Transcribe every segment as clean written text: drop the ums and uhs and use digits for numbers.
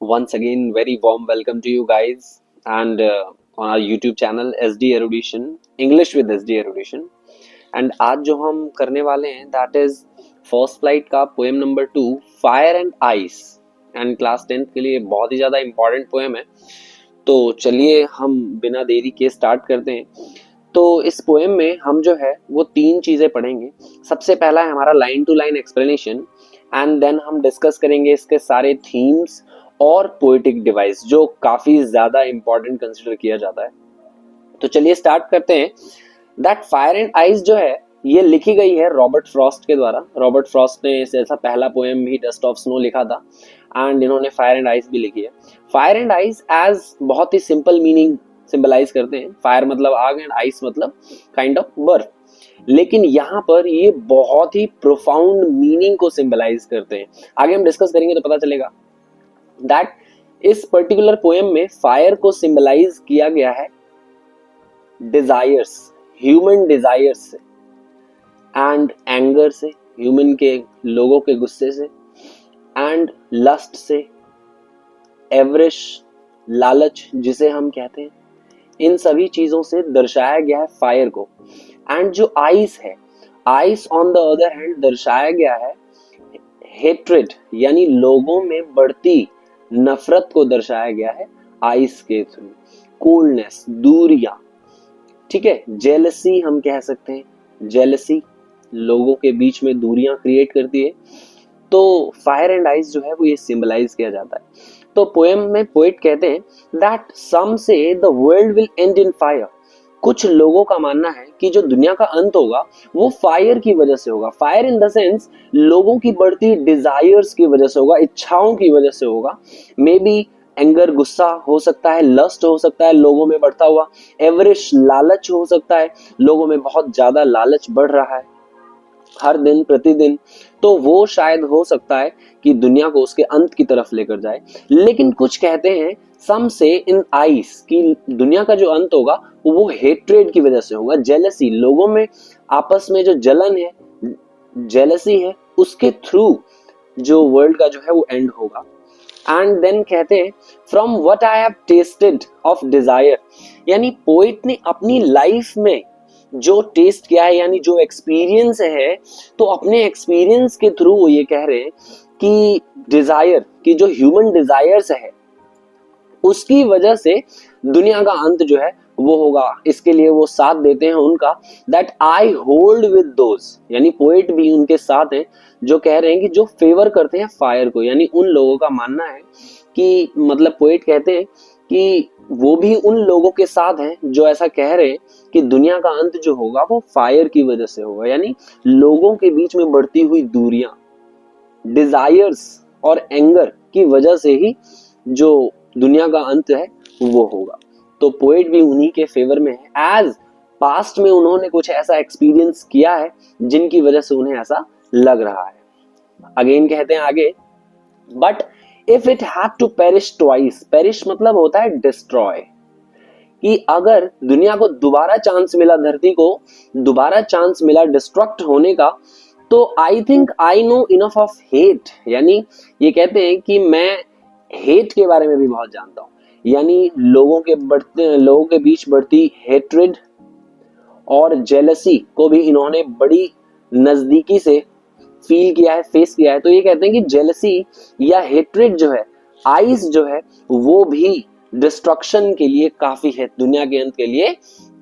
Once again, very warm welcome to you guys and on our YouTube channel SD Erudition, English with SD Erudition. And आज जो हम करने वाले हैं that is first flight का poem number 2 fire and ice and class 10th के लिए बहुत ही ज़्यादा इंपॉर्टेंट पोएम है. तो चलिए हम बिना देरी के स्टार्ट करते हैं. तो इस पोएम में हम जो है वो तीन चीज़ें पढ़ेंगे. सबसे पहला है हमारा line to line explanation and then हम डिस्कस करेंगे इसके सारे थीम्स और पोएटिक डिवाइस जो काफी ज्यादा इंपॉर्टेंट कंसिडर किया जाता है. तो चलिए स्टार्ट करते हैं. दैट फायर एंड आइस जो है ये लिखी गई है रॉबर्ट फ्रॉस्ट के द्वारा. रॉबर्ट फ्रॉस्ट ने ऐसा पहला पोएम भी डस्ट ऑफ स्नो लिखा था एंड इन्होंने फायर एंड आइस भी लिखी है. फायर एंड आइस एज बहुत ही सिंपल मीनिंग सिंबलाइज करते हैं. फायर मतलब आग एंड आइस मतलब काइंड ऑफ बर्फ. लेकिन यहाँ पर ये बहुत ही प्रोफाउंड मीनिंग को सिंबलाइज करते हैं. आगे हम डिस्कस करेंगे तो पता चलेगा दैट इस पर्टिकुलर पोएम में फायर को सिंबलाइज किया गया है डिजायर्स, ह्यूमन डिजायर्स से एंड एंगर से, ह्यूमन के लोगों के गुस्से से एंड लस्ट से, एवरिश लालच जिसे हम कहते हैं, इन सभी चीजों से दर्शाया गया है फायर को. एंड जो आइस है, ice on the other hand दर्शाया गया है हेट्रेड यानी लोगों में बढ़ती नफरत को दर्शाया गया है आइस के थ्रू. कोल्डनेस, दूरियां, ठीक है. जेलसी हम कह सकते हैं, जेलसी लोगों के बीच में दूरियां क्रिएट करती है. तो फायर एंड आइस जो है वो ये सिंबलाइज किया जाता है. तो पोएम में पोएट कहते हैं दैट सम से the world will and in fire. कुछ लोगों का मानना है कि जो दुनिया का अंत होगा वो फायर की वजह से होगा. फायर इन द सेंस लोगों की बढ़ती डिजायर्स की वजह से होगा, इच्छाओं की वजह से होगा. मे बी एंगर गुस्सा हो सकता है, लस्ट हो सकता है लोगों में बढ़ता हुआ, एवरिश लालच हो सकता है, लोगों में बहुत ज्यादा लालच बढ़ रहा है हर दिन प्रतिदिन. तो वो शायद हो सकता है कि दुनिया को उसके अंत की तरफ लेकर जाए. लेकिन कुछ कहते हैं सम से इन आइस की दुनिया का जो अंत होगा वो हेट्रेड की वजह से होगा, जेलसी, लोगों में आपस में जो जलन है, जेलसी है, उसके थ्रू जो वर्ल्ड का जो है वो एंड होगा. एंड देन कहते हैं from what I have tested of desire, यानी पोइट ने अपनी लाइफ में जो टेस्ट किया है यानी जो एक्सपीरियंस है, तो अपने एक्सपीरियंस के थ्रू वो ये कह रहे हैं कि डिजायर की जो ह्यूमन डिजायर्स है उसकी वजह से दुनिया का अंत जो है वो होगा. इसके लिए वो साथ देते हैं उनका that I hold with those, यानी पोएट भी उनके साथ हैं जो कह रहे हैं कि जो फेवर करते हैं फायर को. यानी उन लोगों का मानना है कि मतलब पोएट कहते हैं कि वो भी उन लोगों के साथ हैं जो ऐसा कह रहे हैं कि दुनिया का अंत जो होगा वो फायर की वजह से होगा. यानी लोगों के बीच में बढ़ती हुई दूरियां, डिजायर्स और एंगर की वजह से ही जो दुनिया का अंत है वो होगा. तो पोएट भी उन्हीं के फेवर में है एज पास्ट में उन्होंने कुछ ऐसा एक्सपीरियंस किया है जिनकी वजह से उन्हें ऐसा लग रहा है. अगेन कहते हैं आगे, but if it had to perish twice, perish मतलब होता है डिस्ट्रॉय, कि अगर दुनिया को दोबारा चांस मिला, धरती को दोबारा चांस मिला डिस्ट्रक्ट होने का, तो I think I know enough of hate. यानी ये कहते हैं कि मैं हेट के बारे में भी बहुत जानता हूं. यानी लोगों के बीच बढ़ती हेट्रेड और जेलसी को भी इन्होंने बड़ी नजदीकी से फील किया है, फेस किया है. तो ये कहते हैं कि जेलसी या हेट्रेड जो है, आइस जो है वो भी डिस्ट्रक्शन के लिए काफी है, दुनिया के अंत के लिए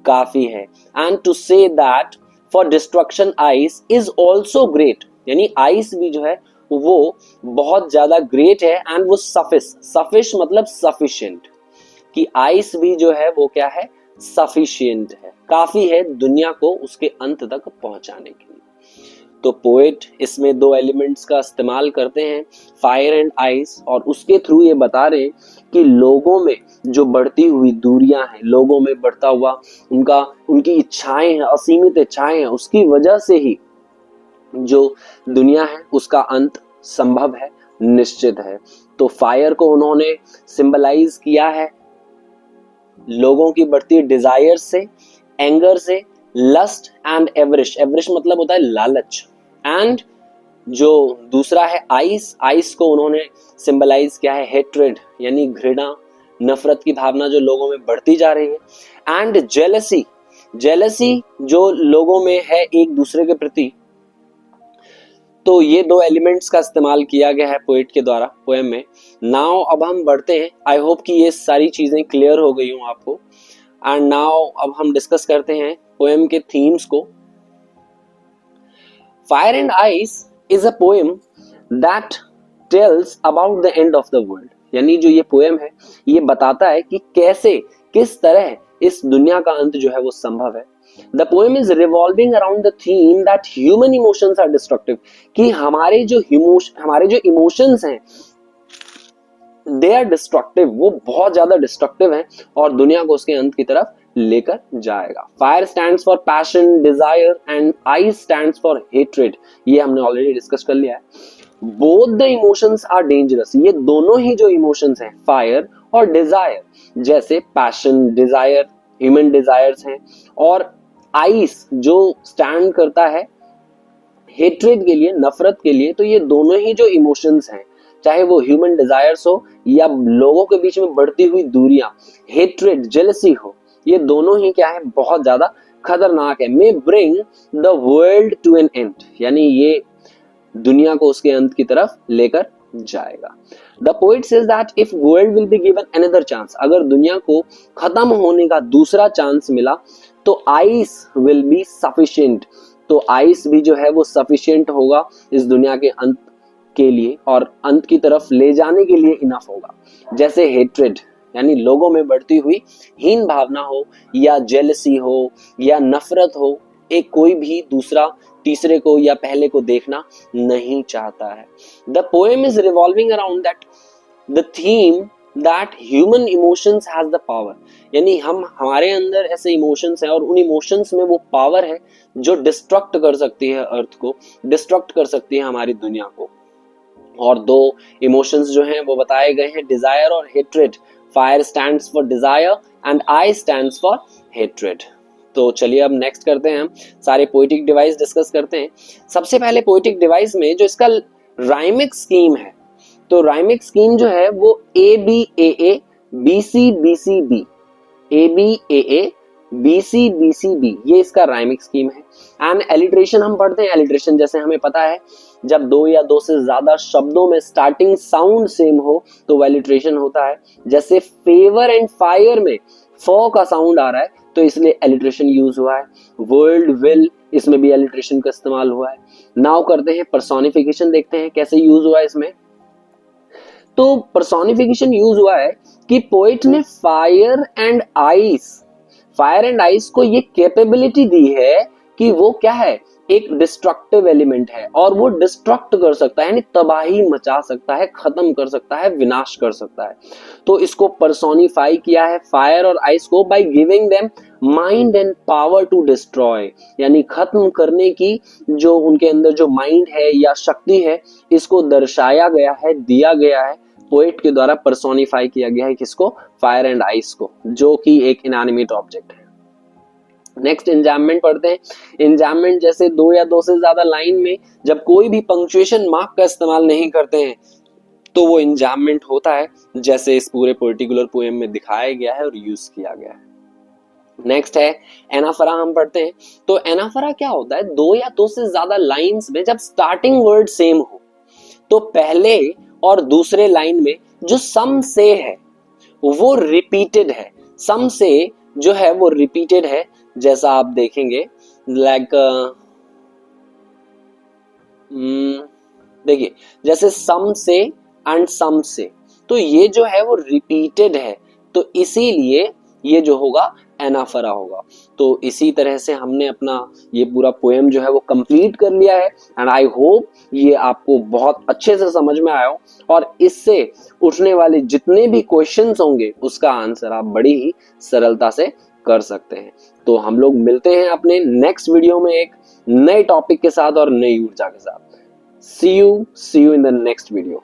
काफी है. And to say that for destruction ice is also great, यानी आइस भी जो है वो बहुत ज्यादा ग्रेट है. एंड वो सफिश मतलब सफिशिएंट, कि आइस भी जो है वो क्या है, सफिशिएंट है, काफी है दुनिया को उसके अंत तक पहुंचाने के लिए. तो पोएट इसमें दो एलिमेंट्स का इस्तेमाल करते हैं, फायर एंड आइस, और उसके थ्रू ये बता रहे हैं कि लोगों में जो बढ़ती हुई दूरियां हैं, लोगों में बढ़ता हुआ उनकी इच्छाएं हैं, असीमित इच्छाएं हैं, उसकी वजह से ही जो दुनिया है उसका अंत संभव है, निश्चित है. तो फायर को उन्होंने सिंबलाइज किया है लोगों की बढ़ती डिजायर से, एंगर से, लस्ट एंड एवरिश, एवरिश मतलब होता है लालच, एंड जो दूसरा है आइस, आइस को उन्होंने सिंबलाइज किया है हेट्रेड, यानी घृणा, नफरत की भावना जो लोगों में बढ़ती जा रही है। एंड जेलसी, जेलसी जो लोगों में है एक दूसरे के प्रति। तो ये दो एलिमेंट्स का इस्तेमाल किया गया है पोएट के द्वारा पोएम में। नाउ अब हम बढ़ते हैं, आई होप कि ये सारी चीजें क्लियर हो गई हूं आपको। एंड नाउ अब हम डिस्कस करते हैं पोएम के थीम्स को। Fire and ice is a poem that tells about the end of the world, यानी जो ये पोएम है ये बताता है कि कैसे, किस तरह इस दुनिया का अंत जो है वो संभव है। The poem is revolving around the theme that human emotions are destructive, कि हमारे जो इमोशंस हैं they are destructive, वो बहुत ज्यादा डिस्ट्रक्टिव हैं और दुनिया को उसके अंत की तरफ लेकर जाएगा। Fire stands for passion, desire and ice stands for hatred, ये हमने ऑलरेडी डिस्कस कर लिया है। Both the emotions are dangerous, ये दोनों ही जो इमोशंस हैं फायर और डिजायर, जैसे पैशन, डिजायर ह्यूमन डिजायर्स हैं, और आइस जो स्टैंड करता है हेट्रेड के लिए, नफरत के लिए। तो ये दोनों ही जो इमोशंस हैं, चाहे वो ह्यूमन डिजायर्स हो या लोगों के बीच में बढ़ती हुई दूरियां, हेट्रेड, जेलसी हो, ये दोनों ही क्या है, बहुत ज्यादा खतरनाक है। May bring the world to an end, यानी ये दुनिया को उसके अंत की तरफ लेकर जाएगा। The poet says that if world will be given another chance, अगर दुनिया को खत्म होने का दूसरा चांस मिला तो आइस विल बी सफिशिएंट, तो आइस भी जो है वो सफिशिएंट होगा इस दुनिया के अंत के लिए और अंत की तरफ ले जाने के लिए इनफ होगा। जैसे हेट्रेड, यानी लोगों में बढ़ती हुई हीन भावना हो, या जेलसी हो, या नफरत हो, एक कोई भी दूसरा तीसरे को या पहले को देखना नहीं चाहता है। The poem is revolving around that the theme that human emotions has the power, यानी हमारे अंदर ऐसे इमोशंस हैं और उन इमोशंस में वो पावर है जो डिस्ट्रक्ट कर सकती है अर्थ को, डिस्ट्रक्ट कर सकती है हमारी दुनिया को। और दो इमोशंस जो हैं वो बताए गए हैं, डिजायर और hatred. Fire stands for desire and I stands for hatred. तो चलिए अब नेक्स्ट करते हैं, हम सारे पोएटिक डिवाइस डिस्कस करते हैं। सबसे पहले पोएटिक डिवाइस में जो इसका राइमिक स्कीम है, तो राइमिक स्कीम जो है वो A B A A B C B C B, A B A A B C B C B, ये इसका राइमिक स्कीम है। एंड एलिट्रेशन हम पढ़ते हैं, एलिट्रेशन जैसे हमें पता है जब दो या दो से ज्यादा शब्दों में स्टार्टिंग साउंड सेम हो तो वो एलिट्रेशन होता है। जैसे फेवर एंड फायर में फ का साउंड आ रहा है तो इसलिए एलिट्रेशन यूज हुआ है। वर्ल्ड विल, इसमें भी एलिट्रेशन का इस्तेमाल हुआ है। नाउ करते हैं पर्सोनिफिकेशन, देखते हैं कैसे यूज हुआ है इसमें। तो पर्सोनिफिकेशन यूज हुआ है कि पोएट ने फायर एंड आइस को ये कैपेबिलिटी दी है कि वो क्या है, एक डिस्ट्रक्टिव एलिमेंट है और वो डिस्ट्रक्ट कर सकता है, यानी तबाही मचा सकता है, खत्म कर सकता है, विनाश कर सकता है। तो इसको पर्सोनिफाई किया है फायर और आइस को by giving them mind and power to destroy, यानी खत्म करने की जो उनके अंदर जो माइंड है या शक्ति है, इसको दर्शाया गया है, दिया गया है, पोएट के द्वारा पर्सोनिफाई किया गया है किसको, फायर एंड आइस को, जो कि एक इनएनिमेट ऑब्जेक्ट है। नेक्स्ट इंजैममेंट पढ़ते हैं। इंजैममेंट जैसे दो या दो से ज्यादा लाइन में जब कोई भी पंक्चुएशन मार्क का इस्तेमाल नहीं करते हैं तो वो इंजैममेंट होता है, जैसे इस पूरे पर्टिकुलर पोएम में दिखाया गया है और यूज किया गया है। नेक्स्ट है एनाफरा, हम पढ़ते हैं। तो एनाफरा क्या होता है, दो या दो से ज्यादा लाइंस में जब स्टार्टिंग वर्ड सेम हो तो पहले और दूसरे लाइन में जो सम से है वो रिपीटेड है, सम से जो है वो रिपीटेड है, जैसा आप देखेंगे लाइक देखिए जैसे सम से एंड सम से, तो ये जो है वो रिपीटेड है, तो इसीलिए ये जो होगा एनाफरा होगा। तो इसी तरह से हमने अपना ये पूरा पोएम जो है वो कंप्लीट कर लिया है एंड आई होप ये आपको बहुत अच्छे से समझ में आया हो और इससे उठने वाले जितने भी क्वेश्चंस होंगे उसका आंसर आप बड़ी ही सरलता से कर सकते हैं। तो हम लोग मिलते हैं अपने नेक्स्ट वीडियो में एक नए टॉपिक के साथ और नई ऊर्जा के साथ। See you in the next video.